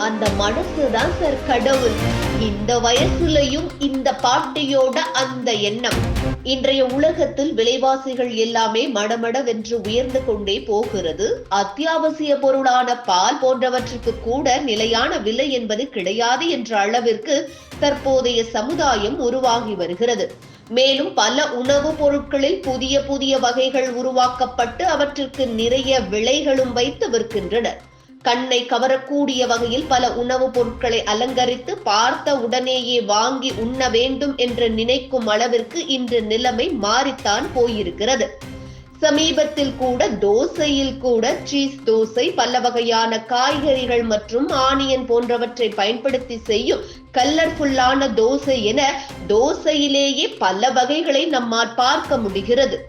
அந்த மனசுதான் சார் கடவுள். இந்த வயசுலயும் இந்த பாட்டியோட அந்த எண்ணம். இன்றைய உலகத்தில் விலைவாசிகள் எல்லாமே மடமடவென்று உயர்ந்து கொண்டே போகிறது. அத்தியாவசிய பொருளான பால் போன்றவற்றுக்கு கூட நிலையான விலை என்பது கிடையாது என்ற அளவிற்கு தற்போதைய சமுதாயம் உருவாகி வருகிறது. மேலும் பல உணவுப் பொருட்களில் புதிய புதிய வகைகள் உருவாக்கப்பட்டு அவற்றிற்கு நிறைய விலைகளும் வைத்து விற்கின்றனர். கண்ணை கவரக்கூடிய வகையில் பல உணவுப் பொருட்களை அலங்கரித்து பார்த்த உடனேயே வாங்கி உண்ண வேண்டும் என்று நினைக்கும் அளவிற்கு இன்று நிலைமை மாறித்தான் போயிருக்கிறது. சமீபத்தில் கூட தோசையில் கூட சீஸ் தோசை, பல வகையான காய்கறிகள் மற்றும் ஆனியன் போன்றவற்றை பயன்படுத்தி செய்யும் கலர்ஃபுல்லான தோசை என தோசையிலேயே பல வகைகளை நம்மால் பார்க்க முடிகிறது.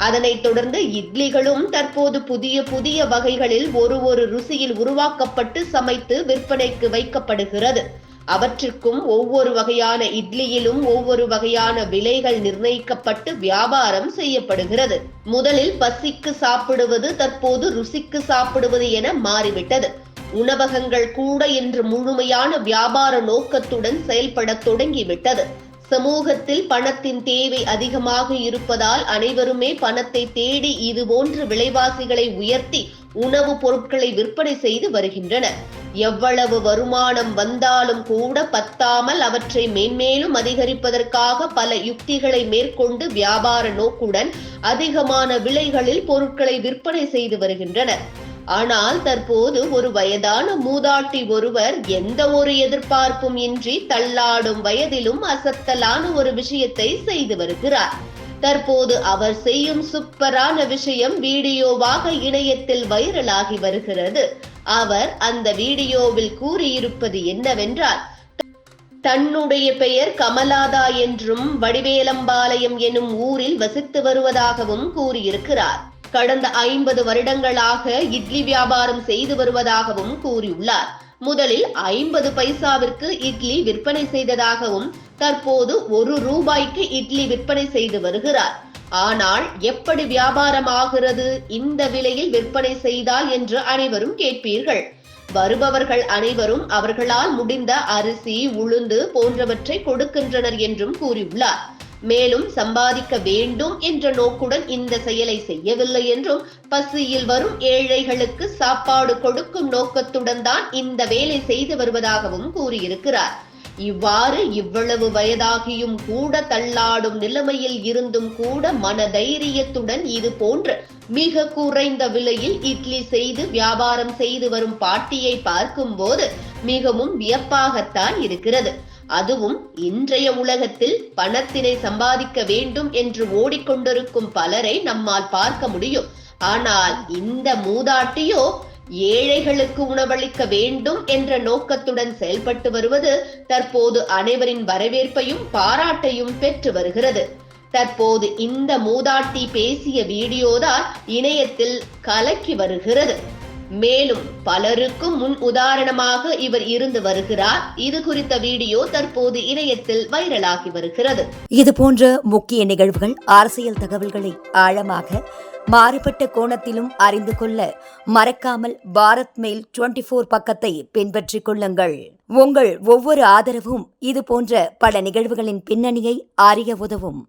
அதனைத் தொடர்ந்து இட்லிகளும் தற்போது புதிய புதிய வகைகளில் ஒரு ருசியில் உருவாக்கப்பட்டு சமைத்து விற்பனைக்கு வைக்கப்படுகிறது. அவற்றுக்கும் ஒவ்வொரு வகையான இட்லியிலும் ஒவ்வொரு வகையான விலைகள் நிர்ணயிக்கப்பட்டு வியாபாரம் செய்யப்படுகிறது. முதலில் பசிக்கு சாப்பிடுவது தற்போது ருசிக்கு சாப்பிடுவது என மாறிவிட்டது. உணவகங்கள் கூட இன்று முழுமையான வியாபார நோக்கத்துடன் செயல்பட தொடங்கிவிட்டது. சமூகத்தில் பணத்தின் தேவை அதிகமாக இருப்பதால் அனைவருமே பணத்தை தேடி இதுபோன்ற விலைவாசிகளை உயர்த்தி உணவுப் பொருட்களை விற்பனை செய்து வருகின்றனர். எவ்வளவு வருமானம் வந்தாலும் கூட பத்தாமல் அவற்றை மேன்மேலும் அதிகரிப்பதற்காக பல யுக்திகளை மேற்கொண்டு வியாபார நோக்குடன் அதிகமான விலைகளில் பொருட்களை விற்பனை செய்து வருகின்றனர். ஆனால் தற்போது ஒரு வயதான மூதாட்டி ஒருவர் எந்த ஒரு எதிர்பார்ப்பும் இன்றி தள்ளாடும் வயதிலும் அசத்தலான ஒரு விஷயத்தை செய்து வருகிறார். தற்போது அவர் செய்யும் சூப்பரான விஷயம் வீடியோவாக இணையத்தில் வைரலாகி வருகிறது. அவர் அந்த வீடியோவில் கூறியிருப்பது என்னவென்றால், தன்னுடைய பெயர் கமலாதா என்றும் வடிவேலம்பாளையம் எனும் ஊரில் வசித்து வருவதாகவும் கூறியிருக்கிறார். கடந்த 50 வருடங்களாக இட்லி வியாபாரம் செய்து வருவதாகவும் கூறியுள்ளார். முதலில் 50 பைசாவிற்கு இட்லி விற்பனை செய்ததாகவும் தற்போது 1 ரூபாய்க்கு இட்லி விற்பனை செய்து வருகிறார். ஆனால் எப்படி வியாபாரம் ஆகிறது இந்த விலையில் விற்பனை செய்தால் என்று அனைவரும் கேட்பீர்கள். வருபவர்கள் அனைவரும் அவர்களால் முடிந்த அரிசி, உளுந்து போன்றவற்றை கொடுக்கின்றனர் என்றும் கூறியுள்ளார். மேலும் சம்பாதிக்க வேண்டும் என்ற நோக்குடன் இந்த செயலை செய்யவில்லை என்றும், பசியில் வரும் ஏழைகளுக்கு சாப்பாடு கொடுக்கும் நோக்கத்துடன் தான் இந்த வேலை செய்து வருவதாகவும் கூறியிருக்கிறார். இவ்வாறு இவ்வளவு வயதாகியும் கூட தள்ளாடும் நிலைமையில் இருந்தும் கூட மனதைரியத்துடன் இது போன்ற மிக குறைந்த விலையில் இட்லி செய்து வியாபாரம் செய்து வரும் பாட்டியை பார்க்கும் போது மிகவும் வியப்பாகத்தான் இருக்கிறது. அதுவும் இன்றைய உலகத்தில் பணத்தினை சம்பாதிக்க வேண்டும் என்று ஓடிக்கொண்டிருக்கும் பலரை நம்மால் பார்க்க முடியும். ஆனால் இந்த மூதாட்டியோ ஏழைகளுக்கு உணவளிக்க வேண்டும் என்ற நோக்கத்துடன் செயல்பட்டு வருவது தற்போது அனைவரின் வரவேற்பையும் பாராட்டையும் பெற்று வருகிறது. தற்போது இந்த மூதாட்டி பேசிய வீடியோதான் இணையத்தில் கலக்கி வருகிறது. மேலும் பலருக்கும் முன் உதாரணமாக இவர் இருந்து வருகிறார். இது குறித்த வீடியோ தற்போது இணையத்தில் வைரலாகி வருகிறது. இது போன்ற முக்கிய நிகழ்வுகள், அரசியல் தகவல்களை ஆழமாக மாறுபட்ட கோணத்திலும் அறிந்து கொள்ள மறக்காமல் பாரத் மெயில் 24 பக்கத்தை பின்பற்றிக் கொள்ளுங்கள். உங்கள் ஒவ்வொரு ஆதரவும் இது போன்ற பல நிகழ்வுகளின் பின்னணியை அறிய உதவும்.